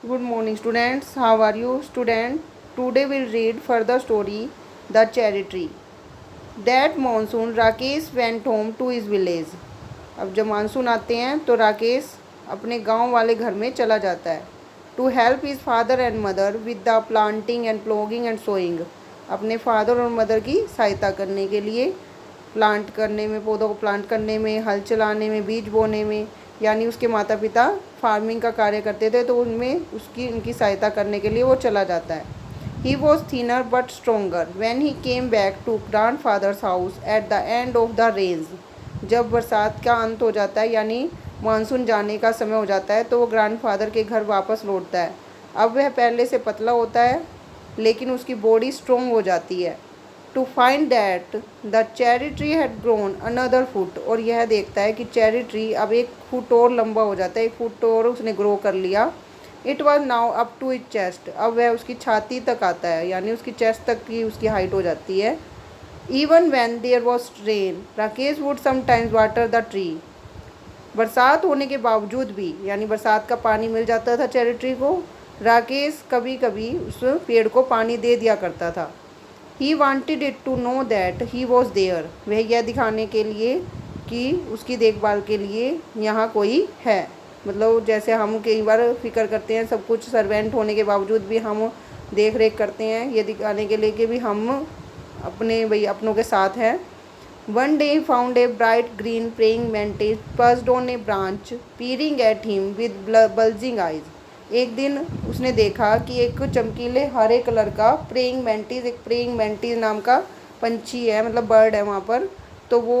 Good morning, students. How are you, student? Today we'll read further story, The Cherry Tree. That monsoon, Rakesh went home to his village. अब जब monsoon आते हैं तो राकेश अपने गांव वाले घर में चला जाता है. To help his father and mother with the planting and ploughing and sowing. अपने फादर और मदर की सहायता करने के लिए प्लांट करने में, पौधों को प्लांट करने में, हल चलाने में, बीज बोने में, यानी उसके माता पिता फार्मिंग का कार्य करते थे तो उनमें उनकी सहायता करने के लिए वो चला जाता है. He was thinner but stronger when he came back to grandfather's house at the end of the rains. जब बरसात का अंत हो जाता है यानी मानसून जाने का समय हो जाता है तो वो ग्रैंड फादर के घर वापस लौटता है. अब वह पहले से पतला होता है लेकिन उसकी बॉडी स्ट्रोंग हो जाती है. To find that the cherry tree had grown another foot. और यह देखता है कि चेरी ट्री अब 1 फुट और लंबा हो जाता है, 1 फुट और उसने ग्रो कर लिया. It was now up to its chest. अब वह उसकी छाती तक आता है यानी उसकी चेस्ट तक की उसकी हाइट हो जाती है. Even when there was rain Rakesh would sometimes water the tree. बरसात होने के बावजूद भी यानी बरसात का पानी मिल जाता था चेरी ट्री को, राकेश कभी कभी उस पेड़ को पानी दे दिया करता था. He wanted it to know that he was there. वह यह दिखाने के लिए कि उसकी देखभाल के लिए यहाँ कोई है. मतलब जैसे हम कई बार फिक्र करते हैं, सब कुछ सर्वेंट होने के बावजूद भी हम देख रेख करते हैं ये दिखाने के लिए कि भी हम अपनों के साथ हैं. One day found a bright green praying mantis perched on a branch peering at him with bulging eyes. एक दिन उसने देखा कि एक चमकीले हरे कलर का प्रेइंग मैंटिस नाम का पंछी है, मतलब बर्ड है वहाँ पर. तो वो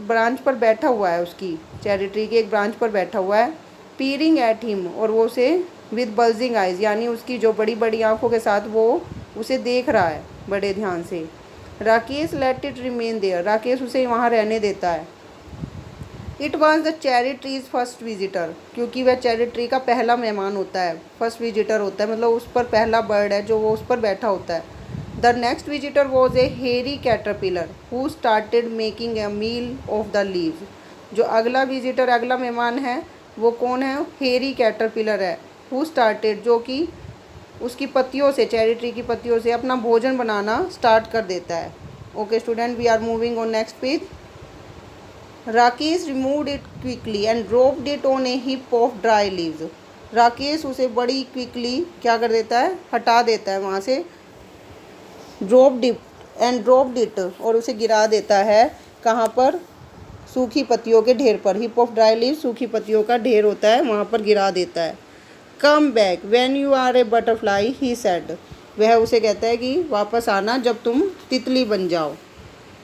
ब्रांच पर बैठा हुआ है, उसकी चेरी ट्री के एक ब्रांच पर बैठा हुआ है. पीरिंग एट हिम, और वो उसे विद बल्जिंग आइज यानी उसकी जो बड़ी बड़ी आंखों के साथ वो उसे देख रहा है बड़े ध्यान से. Rakesh let it remain there. Rakesh उसे वहाँ रहने देता है. It was the cherry tree's first visitor. क्योंकि वह चेरी ट्री का पहला मेहमान होता है, फर्स्ट विजिटर होता है, मतलब उस पर पहला बर्ड है जो वो उस पर बैठा होता है. The next visitor was a hairy caterpillar who started making a meal of the leaves. जो अगला विजिटर, अगला मेहमान है वो कौन है? हेरी कैटरपिलर है. हु स्टार्टेड, जो कि उसकी पत्तियों से, चेरी ट्री की पत्तियों से अपना भोजन बनाना स्टार्ट कर देता है. Okay student, we are moving on next page. Rakesh removed it quickly and dropped it on a heap of dry leaves. Rakesh उसे बड़ी क्विकली क्या कर देता है? हटा देता है वहाँ से. ड्रॉप्ड इट, और उसे गिरा देता है. कहाँ पर? सूखी पत्तियों के ढेर पर. हिप ऑफ ड्राई लीव्स सूखी पत्तियों का ढेर होता है, वहाँ पर गिरा देता है. Come back when you are a butterfly he said. वह उसे कहता है कि वापस आना जब तुम तितली बन जाओ.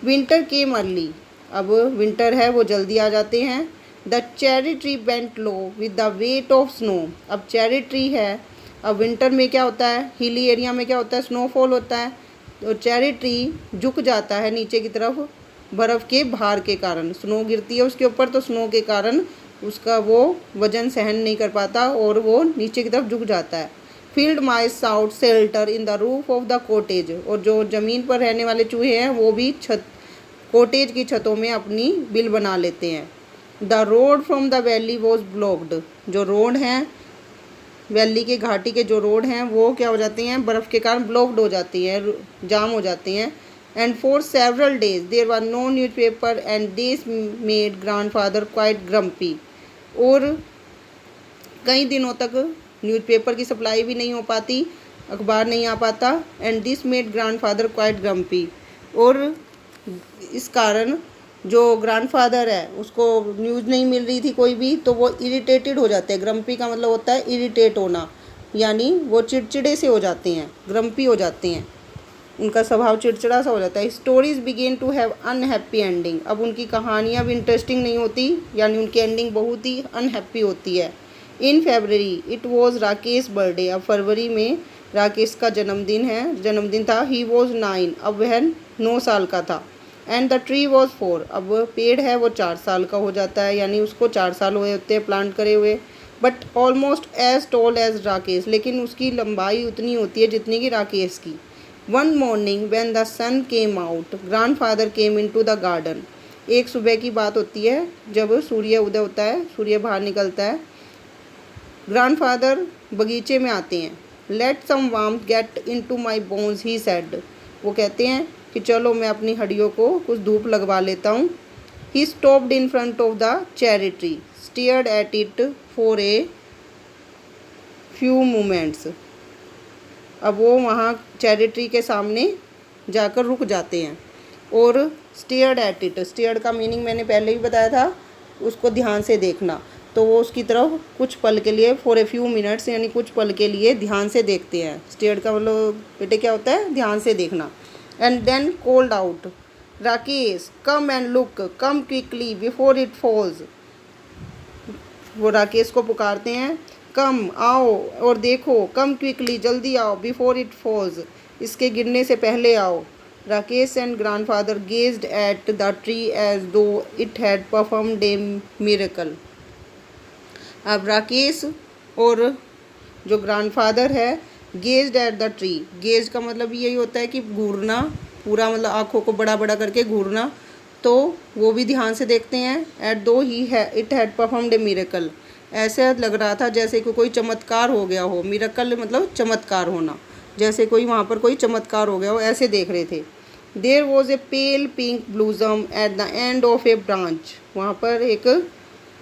विंटर केम अर्ली. अब विंटर है, वो जल्दी आ जाते हैं. The cherry tree bent low with the weight of snow. अब चेरी ट्री है, अब विंटर में क्या होता है? हिली एरिया में क्या होता है? स्नोफॉल होता है. तो चेरी ट्री झुक जाता है नीचे की तरफ बर्फ़ के भार के कारण. स्नो गिरती है उसके ऊपर, तो स्नो के कारण उसका वो वजन सहन नहीं कर पाता और वो नीचे की तरफ झुक जाता है. Field mice sought shelter in the roof of the cottage. और जो ज़मीन पर रहने वाले चूहे हैं वो भी कॉटेज की छतों में अपनी बिल बना लेते हैं. The road from the valley was blocked. जो रोड हैं, वैली के घाटी के जो रोड हैं वो क्या हो जाते हैं? बर्फ़ के कारण ब्लॉक्ड हो जाती हैं, जाम हो जाते हैं. And for several days there were no newspaper and this made grandfather quite grumpy. और कई दिनों तक न्यूज़पेपर की सप्लाई भी नहीं हो पाती, अखबार नहीं आ पाता. And this made grandfather quite grumpy. और इस कारण जो ग्रैंडफादर है उसको न्यूज़ नहीं मिल रही थी कोई भी, तो वो इरिटेटेड हो जाते हैं. ग्रम्पी का मतलब होता है इरिटेट होना, यानी वो चिड़चिड़े से हो जाते हैं, ग्रम्पी हो जाते हैं, उनका स्वभाव चिड़चिड़ा सा हो जाता है. Stories began to have unhappy ending. अब उनकी कहानियाँ भी इंटरेस्टिंग नहीं होती, यानी उनकी एंडिंग बहुत ही अनहैप्पी होती है. इन फरवरी इट वॉज राकेश बर्थडे. अब फरवरी में राकेश का जन्मदिन था. He was 9. अब वह 9 साल का था. And the tree was 4. अब पेड़ है वो 4 साल का हो जाता है, यानी उसको 4 साल हुए होते हैं प्लांट करे हुए. But almost as tall as Rakesh. लेकिन उसकी लंबाई उतनी होती है जितनी कि राकेश की. One morning when the sun came out grandfather came into the garden. एक सुबह की बात होती है जब सूर्य उदय होता है, सूर्य बाहर निकलता है. ग्रैंडफादर बगीचे में आते हैं। Let some warmth get into my bones he said. वो कहते हैं कि चलो मैं अपनी हड्डियों को कुछ धूप लगवा लेता हूँ। He stopped in front of the cherry tree, stared at it for a few moments. अब वो वहाँ चेरी ट्री के सामने जाकर रुक जाते हैं और स्टेयर्ड एट इट, स्टेयर्ड का मीनिंग मैंने पहले ही बताया था, उसको ध्यान से देखना। तो वो उसकी तरफ कुछ पल के लिए, फॉर ए फ्यू मिनट्स यानी कुछ पल के लिए ध्यान से देखते हैं। स्टेयर्ड का मतलब बेटे क्या होता है, ध्यान से देखना। And then called out, Rakesh come and look, come quickly before it falls. वो राकेश को पुकारते हैं, कम आओ और देखो, कम क्विकली जल्दी आओ, बिफोर इट फॉल्स इसके गिरने से पहले आओ। Rakesh and grandfather gazed at the tree as though it had performed a miracle. अब राकेश और जो ग्रैंडफादर है gazed at the tree, gaze का मतलब यही होता है कि घूरना, पूरा मतलब आँखों को बड़ा बड़ा करके घूरना। तो वो भी ध्यान से देखते हैं। एट दो ही है it had performed a miracle, ऐसे लग रहा था जैसे कि कोई चमत्कार हो गया हो। मिरेकल मतलब चमत्कार होना, जैसे कोई वहाँ पर कोई चमत्कार हो गया हो, ऐसे देख रहे थे। There was a pale pink blossom at the end of a branch, वहाँ पर एक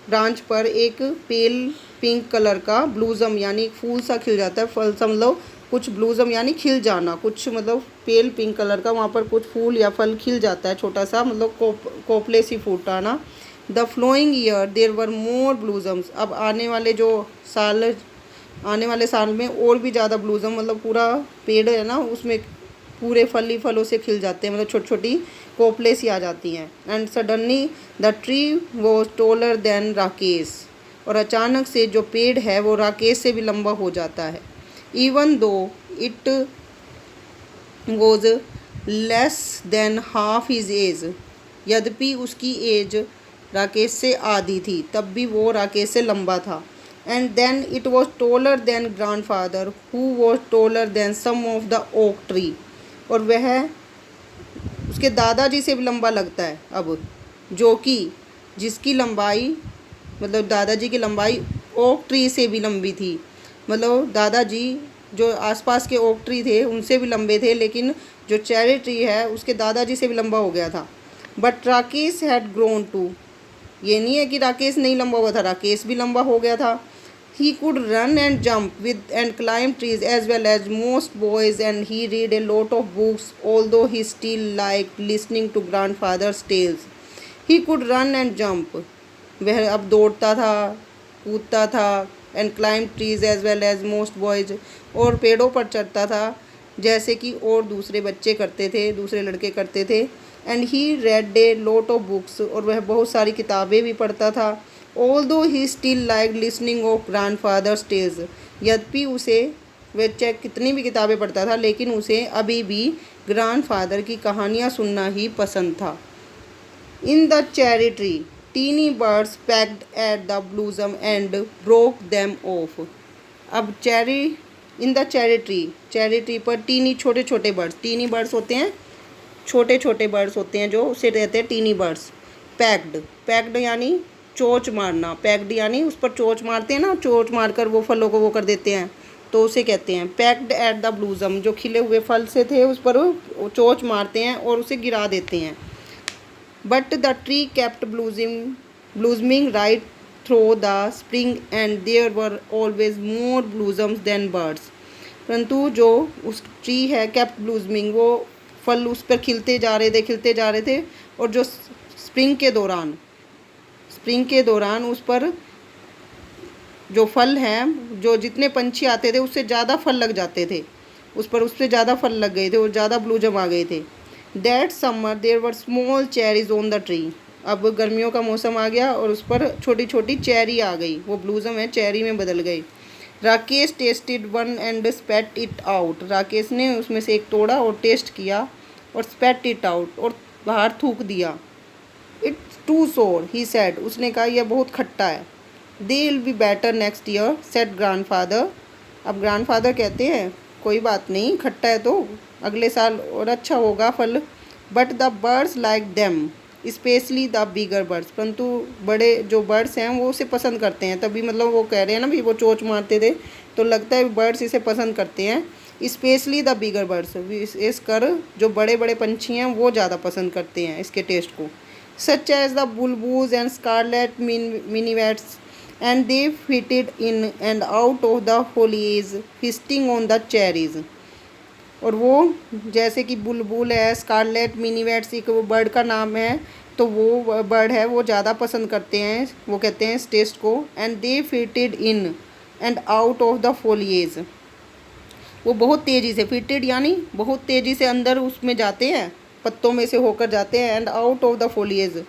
ब्रांच पर एक पेल पिंक कलर का ब्लूजम यानी फूल सा खिल जाता है, फल सा मतलब कुछ, ब्लूजम यानी खिल जाना, कुछ मतलब पेल पिंक कलर का वहाँ पर कुछ फूल या फल खिल जाता है, छोटा सा मतलब कोपले सी फूटाना। The following year there were more blossoms, अब आने वाले साल में और भी ज़्यादा ब्लूजम, मतलब पूरा पेड़ है ना उसमें पूरे फल ही फलों से खिल जाते हैं, मतलब छोटी छोटी कोपले सी आ जाती हैं। And suddenly the tree was taller then Rakesh, और अचानक से जो पेड़ है वो राकेश से भी लंबा हो जाता है। Even though it was less than half his age, यद्यपि उसकी एज राकेश से आधी थी, तब भी वो राकेश से लंबा था। And then it was taller than grandfather who was taller than some of the oak tree, और वह उसके दादाजी से भी लंबा लगता है अब, जो कि जिसकी लंबाई मतलब दादाजी की लंबाई ओक ट्री से भी लंबी थी। मतलब दादाजी जो आसपास के ओक ट्री थे उनसे भी लंबे थे, लेकिन जो चेरी ट्री है उसके दादाजी से भी लंबा हो गया था। But Rakesh had grown too, ये नहीं है कि राकेश नहीं लंबा हुआ था, राकेश भी लंबा हो गया था। He could run and jump with and climb trees as well as most boys, and he read a lot of books, although he still liked listening to grandfather's tales. He could run and jump, वह अब दौड़ता था, कूदता था, and climb trees as well as most boys, और पेड़ों पर चढ़ता था जैसे कि और दूसरे बच्चे करते थे, दूसरे लड़के करते थे। And he read a lot of books, और वह बहुत सारी किताबें भी पढ़ता था। Although he still liked listening of grandfather's tales, यद्यपि उसे वह चाहे कितनी भी किताबें पढ़ता था लेकिन उसे अभी भी ग्रैंडफादर की कहानियाँ सुनना ही पसंद था। In the cherry tree, teeny birds pecked at the blossom and broke them off. अब इन द चेरी ट्री पर टीनी छोटे छोटे बर्ड्स, टीनी बर्ड्स होते हैं, छोटे छोटे बर्ड्स होते हैं जो उसे रहते हैं टीनी बर्ड्स। पैक्ड यानी चोंच मारना, पैक्ड यानी उस पर चोंच मारते हैं ना, चोंच मारकर वो फलों को वो कर देते हैं, तो उसे कहते हैं पैक्ड एट द ब्लूजम, जो खिले हुए फल से थे उस पर चोंच मारते हैं और उसे गिरा देते हैं। But the tree kept blossoming right through the spring and there were always more blossoms than birds. परंतु जो उस ट्री है केप्ट ब्लूजमिंग, वो फल उस पर खिलते जा रहे थे, और जो स्प्रिंग के दौरान उस पर जो फल हैं, जो जितने पंछी आते थे उससे ज़्यादा फल लग जाते थे, उससे ज़्यादा फल लग गए थे और ज़्यादा ब्लूजम आ गए थे। That summer there were small cherries on the tree, अब गर्मियों का मौसम आ गया और उस पर छोटी छोटी चेरी आ गई, वो ब्लूजम है चेरी में बदल गई। Rakesh tested one and स्पेट it out, Rakesh ने उसमें से एक तोड़ा और टेस्ट किया और स्पेट इट आउट, और बाहर थूक दिया। इट्स टू सोर ही सेड, उसने कहा यह बहुत खट्टा है। They will be better next year said grandfather, अब ग्रैंडफादर कहते हैं कोई बात नहीं, खट्टा है तो अगले साल और अच्छा होगा फल। But the birds like them, specially the bigger birds, परंतु बड़े जो बर्ड्स हैं वो उसे पसंद करते हैं। तभी मतलब वो कह रहे हैं ना भी वो चोंच मारते थे, तो लगता है बर्ड्स इसे पसंद करते हैं। स्पेशली द बिगर बर्ड्स, इस कर जो बड़े बड़े पंछी हैं वो ज़्यादा पसंद करते हैं इसके टेस्ट को। Such as the bulbuls and scarlet minivets and they fitted in and out of the foliage feasting on the cherries. और वो जैसे कि बुलबुल है, स्कारलेट मिनीवेट्स एक वो बर्ड का नाम है, तो वो बर्ड है वो ज़्यादा पसंद करते हैं, वो कहते हैं इस टेस्ट को। And they fitted in and out of the foliage, वो बहुत तेज़ी से, फिटेड यानी बहुत तेज़ी से अंदर उसमें जाते हैं, पत्तों में से होकर जाते हैं। And out of the foliage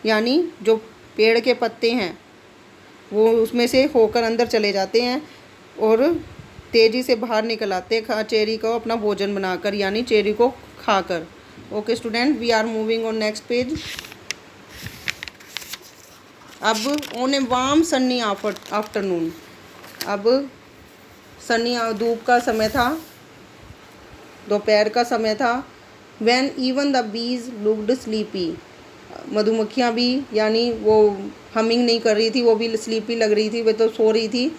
यानी जो पेड़ के पत्ते हैं वो उसमें से होकर अंदर चले जाते हैं और तेज़ी से बाहर निकल आते हैं चेरी को अपना भोजन बनाकर, यानी चेरी को खाकर। Okay student, we are moving on next page. अब on a warm sunny afternoon, अब सन्नी धूप का समय था, दोपहर का समय था। When even the bees looked sleepy, मधुमक्खियाँ भी यानी वो हमिंग नहीं कर रही थी, वो भी स्लीपी लग रही थी, वे तो सो रही थी।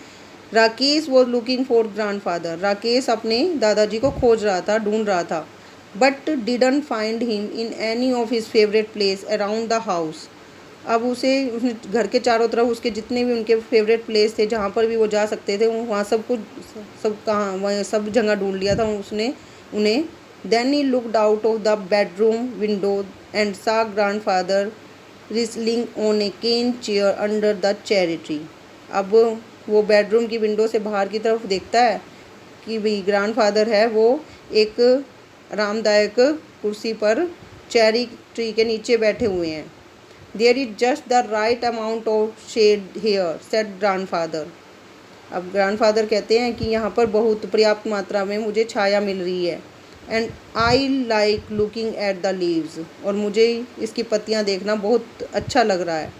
Rakesh was looking for grandfather, Rakesh अपने दादाजी को खोज रहा था, ढूंढ रहा था। But didn't find him in any of his favourite place around the house, अब उसे घर के चारों तरफ उसके जितने भी उनके फेवरेट प्लेस थे जहाँ पर भी वो जा सकते थे वहाँ सब कहाँ वह सब जगह ढूंढ लिया था उसने उन्हें। Then he looked out of the bedroom window and saw grandfather reclining on a cane chair under the cherry tree, अब वो बेडरूम की विंडो से बाहर की तरफ देखता है कि भाई ग्रैंडफादर है वो एक आरामदायक कुर्सी पर चेरी ट्री के नीचे बैठे हुए हैं। There is just the right amount of shade here said grandfather, अब ग्रैंडफादर कहते हैं कि यहाँ पर बहुत पर्याप्त मात्रा में मुझे छाया मिल रही है। And I like looking at the leaves, और मुझे इसकी पत्तियाँ देखना बहुत अच्छा लग रहा है।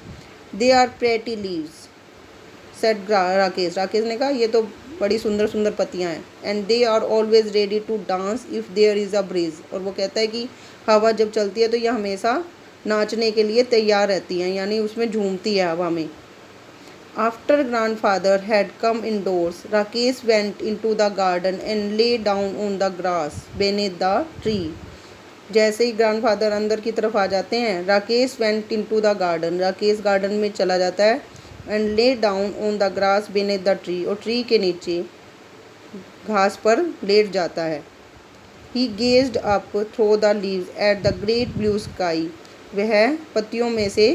They are pretty leaves said Rakesh, Rakesh ने कहा ये तो बड़ी सुंदर सुंदर पत्तियाँ हैं। And they are always ready to dance if there is a breeze, और वो कहता है कि हवा जब चलती है तो यह हमेशा नाचने के लिए तैयार रहती हैं, यानी उसमें झूमती है हवा में। After grandfather had come indoors Rakesh went into the garden and lay down on the grass beneath the tree, जैसे ही ग्रैंडफादर अंदर की तरफ आ जाते हैं Rakesh went into the garden, Rakesh garden में चला जाता है। And lay down on the grass beneath the tree, और ट्री के नीचे घास पर लेट जाता है। He gazed up through the leaves at the great blue sky, वह पत्तियों में से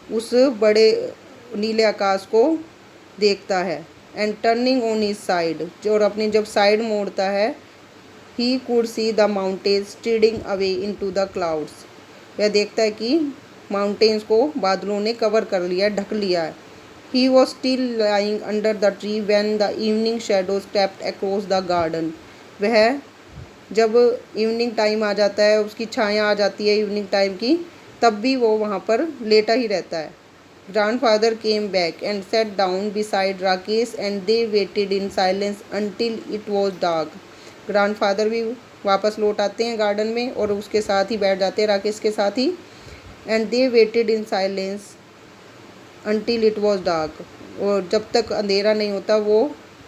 उस बड़े नीले आकाश को देखता है। And turning on his side, और अपनी जब साइड मोड़ता है, he could see the mountains striding away into the clouds, वह देखता है कि माउंटेन्स को बादलों ने कवर कर लिया, ढक लिया है। He was still lying under the tree when the evening shadows stepped across the garden, वह जब इवनिंग टाइम आ जाता है, उसकी छाया आ जाती है इवनिंग टाइम की, तब भी वो वहाँ पर लेटा ही रहता है। Grandfather came back and set down beside Rakesh and they waited in silence until it was dark, grandfather भी वापस लौट आते हैं गार्डन में और उसके साथ ही बैठ जाते हैं राकेश के साथ ही। And they waited in silence until it was dark, और जब तक अंधेरा नहीं होता वो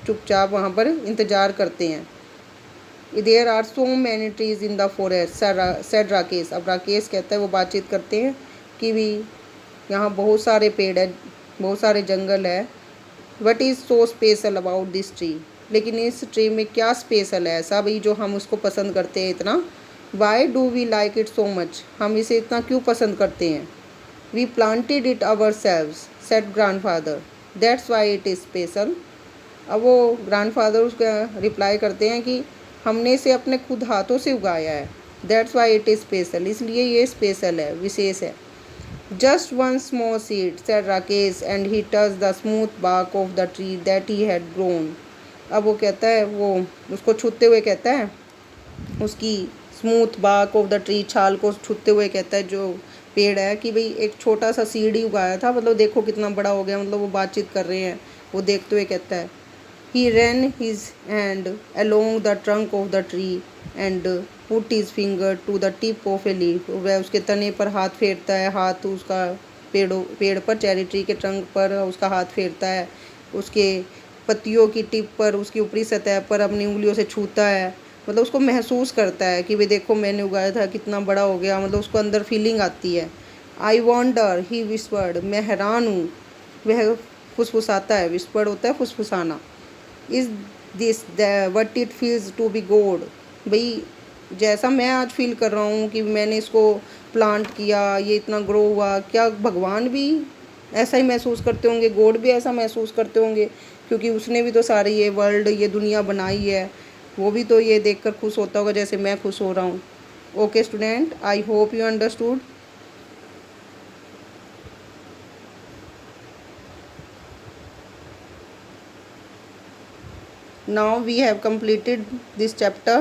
चुपचाप वहाँ पर इंतज़ार करते हैं। There are so many trees in the forest said Rakesh, अब राकेश कहता है, वो बातचीत करते हैं कि भी यहाँ बहुत सारे पेड़ हैं, बहुत सारे जंगल है। What is so special about this tree, लेकिन इस ट्री में क्या स्पेशल है ऐसा भाई जो हम उसको पसंद करते हैं इतना। Why do we like it so much, हम इसे इतना क्यों पसंद करते हैं। We planted it ourselves said grandfather, that's why it is special, अब वो ग्रैंडफादर उसका रिप्लाई करते हैं कि हमने इसे अपने खुद हाथों से उगाया है, that's why it is special, इसलिए ये स्पेशल है, विशेष है। Just one small seed said Rakesh and he touch the smooth bark of the tree that he had grown, अब वो कहता है, वो उसको छूते हुए कहता है, उसकी smooth bark of the tree, छाल को छूते हुए कहता है जो पेड़ है कि भाई एक छोटा सा सीड ही उगाया था, मतलब देखो कितना बड़ा हो गया, मतलब वो बातचीत कर रहे हैं, वो देखते हुए कहता है He ran his hand along the trunk of the tree and put his finger to the tip of a leaf. वह उसके तने पर हाथ फेरता है, हाथ उसका पेड़ पर, चेरी ट्री के ट्रंक पर उसका हाथ फेरता है, उसके पत्तियों की टिप पर, उसकी ऊपरी सतह पर अपनी उंगलियों से छूता है, मतलब उसको महसूस करता है कि भाई देखो मैंने उगाया था, कितना बड़ा हो गया, मतलब उसको अंदर फीलिंग आती है। आई वॉन्डर, ही विस्पर्ड, मैं हैरान हूँ, वह फुसफुसाता है। विस्पर्ड होता है फुसफुसाना। Is this what it feels to be God, भाई जैसा मैं आज फील कर रहा हूँ कि मैंने इसको प्लांट किया, ये इतना ग्रो हुआ, क्या भगवान भी ऐसा ही महसूस करते होंगे, गॉड भी ऐसा महसूस करते होंगे, क्योंकि उसने भी तो सारी ये वर्ल्ड, ये दुनिया बनाई है, वो भी तो ये देखकर खुश होता होगा जैसे मैं खुश हो रहा हूँ। Okay student, I hope you understood. Now we have completed this chapter.